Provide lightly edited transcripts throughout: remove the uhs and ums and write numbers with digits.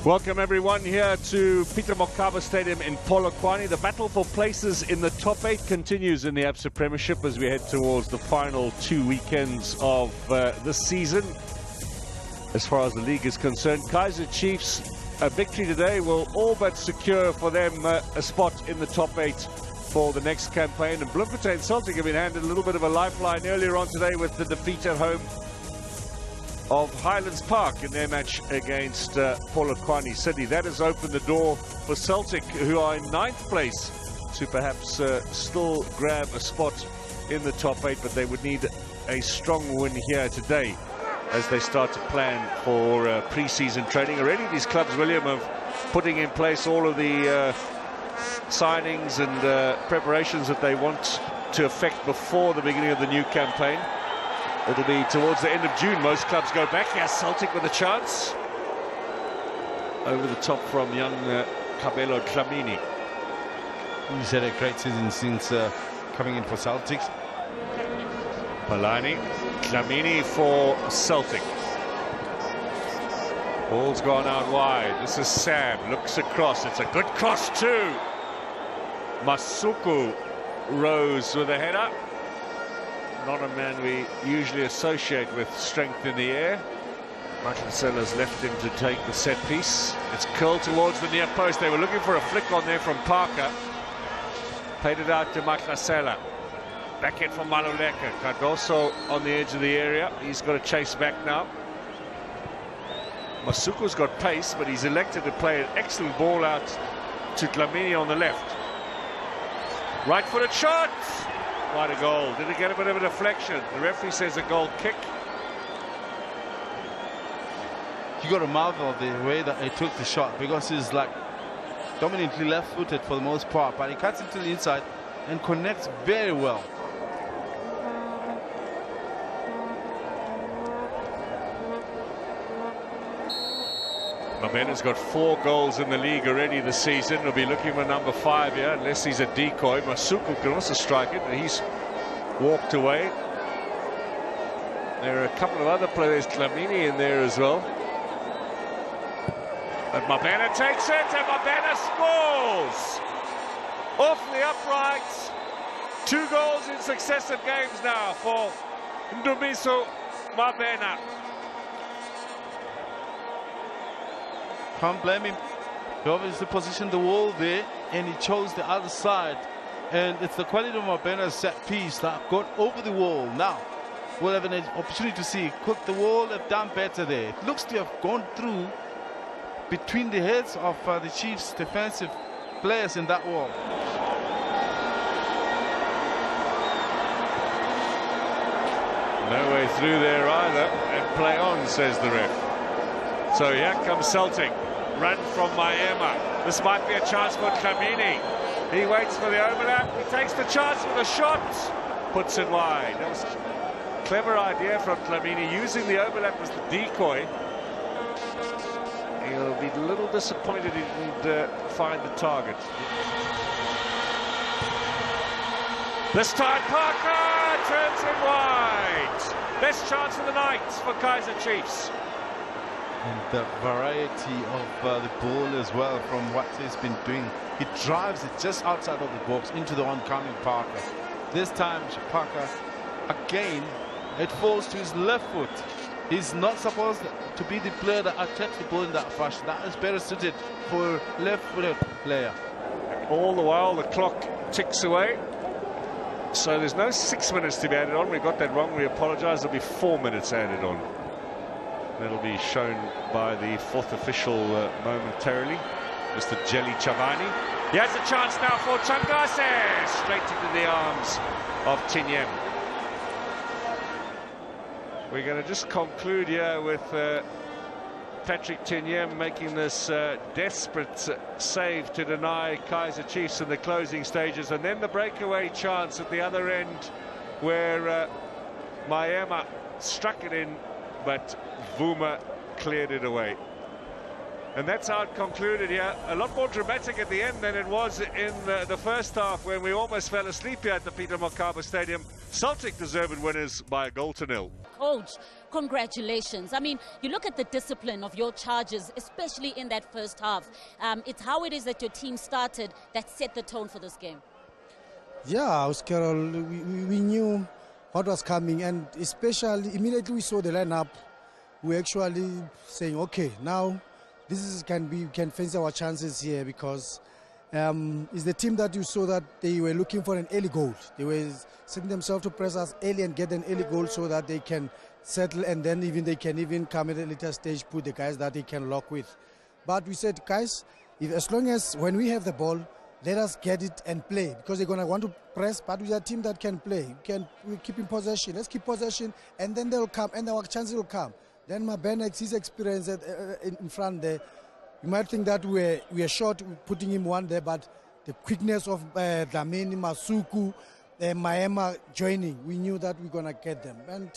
Welcome everyone here to Peter Mokaba Stadium in Polokwane. The battle for places in the top 8 continues in the Absa Premiership as we head towards the final 2 weekends of this season. As far as the league is concerned, Kaizer Chiefs, a victory today will all but secure for them a spot in the top 8 for the next campaign. And Bloemfontein Celtic have been handed a little bit of a lifeline earlier on today with the defeat at home of Highlands Park in their match against Polokwane City. That has opened the door for Celtic, who are in 9th place, to perhaps still grab a spot in the top 8, but they would need a strong win here today as they start to plan for pre-season training. Already these clubs, William, of putting in place all of the signings and preparations that they want to effect before the beginning of the new campaign. It'll be towards the end of June. Most clubs go back. Yes, Celtic with a chance. Over the top from young Kabelo Dlamini. He's had a great season since coming in for Celtic. Palani, Dlamini for Celtic. Ball's gone out wide. This is Sam. Looks across. It's a good cross too. Masuku rose with a header. Not a man we usually associate with strength in the air. Maklasela's left him to take the set piece. It's curled towards the near post. They were looking for a flick on there from Parker. Played it out to Maklasela. Back in from Maluleka. Cardoso on the edge of the area. He's got to chase back now. Masuku's got pace, but he's elected to play an excellent ball out to Dlamini on the left. Right-footed shot! Quite a goal. Did it get a bit of a deflection? The referee says a goal kick. You got to marvel the way that he took the shot, because he's like dominantly left-footed for the most part, but he cuts into the inside and connects very well. Mabena's got 4 goals in the league already this season. He'll be looking for number 5 here, unless he's a decoy. Masuku can also strike it, but he's walked away. There are a couple of other players, Dlamini in there as well. And Mabena takes it, and Mabena scores! Off the uprights. 2 goals in successive games now for Ndumiso Mabena. Can't blame him. He obviously positioned the wall there and he chose the other side. And it's the quality of Mabena's set piece that got over the wall. Now, we'll have an opportunity to see. Could the wall have done better there? It looks to have gone through between the heads of the Chiefs' defensive players in that wall. No way through there either. And play on, says the ref. So here comes Celtic. Run from Maema. This might be a chance for Dlamini. He waits for the overlap. He takes the chance with a shot. Puts it wide. That was a clever idea from Dlamini, using the overlap as the decoy. He'll be a little disappointed he didn't find the target. This time Parker turns it wide. Best chance of the night for Kaizer Chiefs. And the variety of the ball as well from what he's been doing. He drives it just outside of the box into the oncoming Parker. This time Parker, again, it falls to his left foot. He's not supposed to be the player that attacks the ball in that fashion. That is better suited for a left-footed player. All the while the clock ticks away. So there's no 6 minutes to be added on. We got that wrong. We apologize. There'll be 4 minutes added on. That'll be shown by the 4th official momentarily, Mr. Jelly Chavani. He has a chance now for Changase, straight into the arms of Tinyem. We're going to just conclude here with Patrick Tinyem making this desperate save to deny Kaizer Chiefs in the closing stages, and then the breakaway chance at the other end where Maema struck it in, but Vuma cleared it away. And that's how it concluded here. A lot more dramatic at the end than it was in the first half, when we almost fell asleep here at the Peter Mokaba Stadium. Celtic deserved winners by 1-0. Coach, congratulations. I mean, you look at the discipline of your charges, especially in that first half. It's how it is that your team started that set the tone for this game. Yeah, Carol, we knew what was coming, and especially immediately we saw the lineup, we actually saying, okay, now this can face our chances here, because it's the team that you saw that they were looking for an early goal. They were setting themselves to press us early and get an early goal so that they can settle, and then they can come at a later stage, put the guys that they can lock with. But we said, guys, as long as when we have the ball, let us get it and play, because they're going to want to press, but with a team that can play, we keep in possession. Let's keep possession, and then they'll come, and our chances will come. Then Mabenex, his experience in front there, you might think that we are short putting him one there, but the quickness of Dlamini, Masuku, Maema joining, we knew that we're going to get them. And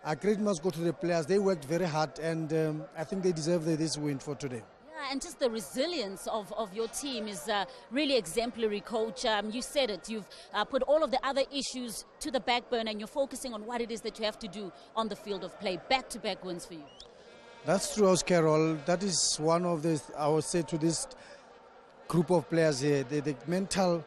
our credit must go to the players. They worked very hard, and I think they deserve this win for today. And just the resilience of your team is really exemplary, Coach. You said it. You've put all of the other issues to the back burner, and you're focusing on what it is that you have to do on the field of play. Back-to-back wins for you. That's true, Carol. That is one of the, I would say, to this group of players here, the mental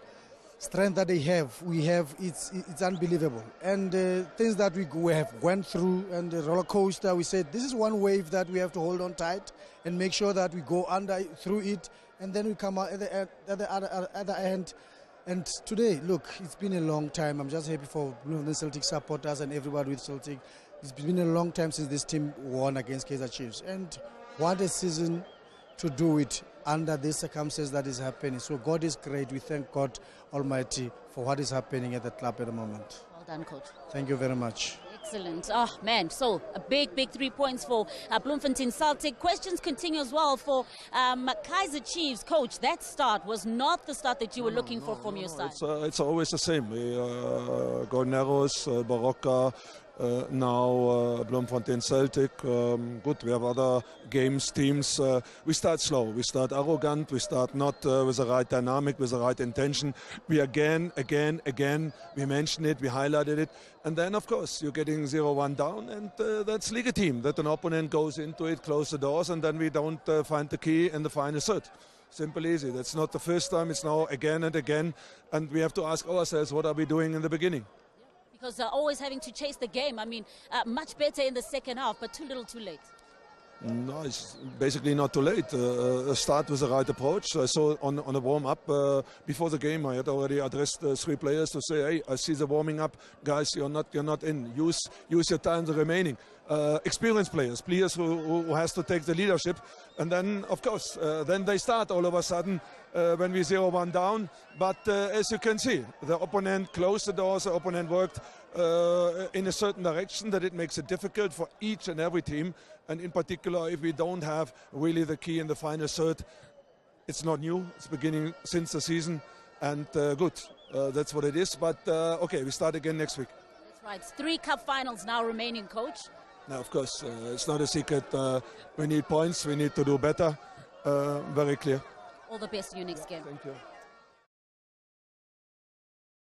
strength that they have, it's unbelievable. And things that we have went through, and the roller coaster, we said this is one wave that we have to hold on tight and make sure that we go through it, and then we come out at the other end. And today, look, it's been a long time. I'm just happy for the Celtic supporters and everybody with Celtic. It's been a long time since this team won against Kaizer Chiefs, and what a season to do it under these circumstances that is happening. So God is great. We thank God Almighty for what is happening at the club at the moment. Well done, Coach. Thank you very much. Excellent. Oh, man. So, a big 3 points for Bloemfontein Celtic. Questions continue as well for Kaizer Chiefs. Coach, that start was not the start that you were looking for from your side. It's always the same. We go Narrows, Barocca, now Bloemfontein Celtic. Good, we have other games, teams. We start slow, we start arrogant, we start not with the right dynamic, with the right intention. We again, we mentioned it, we highlighted it. And then, of course, you're getting 0-1 down, and that's legitimate that an opponent goes into it, close the doors, and then we don't find the key in the final third. Simple, easy. That's not the first time, it's now again and again. And we have to ask ourselves, what are we doing in the beginning? Because always having to chase the game. I mean, much better in the second half, but too little too late. No, it's basically not too late. Start with the right approach. I saw on the warm-up before the game, I had already addressed 3 players to say, hey, I see the warming up. Guys, you're not in. Use your time, the remaining. Experienced players who has to take the leadership. And then, of course, then they start all of a sudden when we 0-1 down. But as you can see, the opponent closed the doors, the opponent worked in a certain direction that it makes it difficult for each and every team. And in particular, if we don't have really the key in the final third, it's not new. It's beginning since the season. And good, that's what it is. But okay, we start again next week. That's right. 3 cup finals now remaining, Coach. Now, of course, it's not a secret. We need points. We need to do better. Very clear. All the best in your next game. Thank you.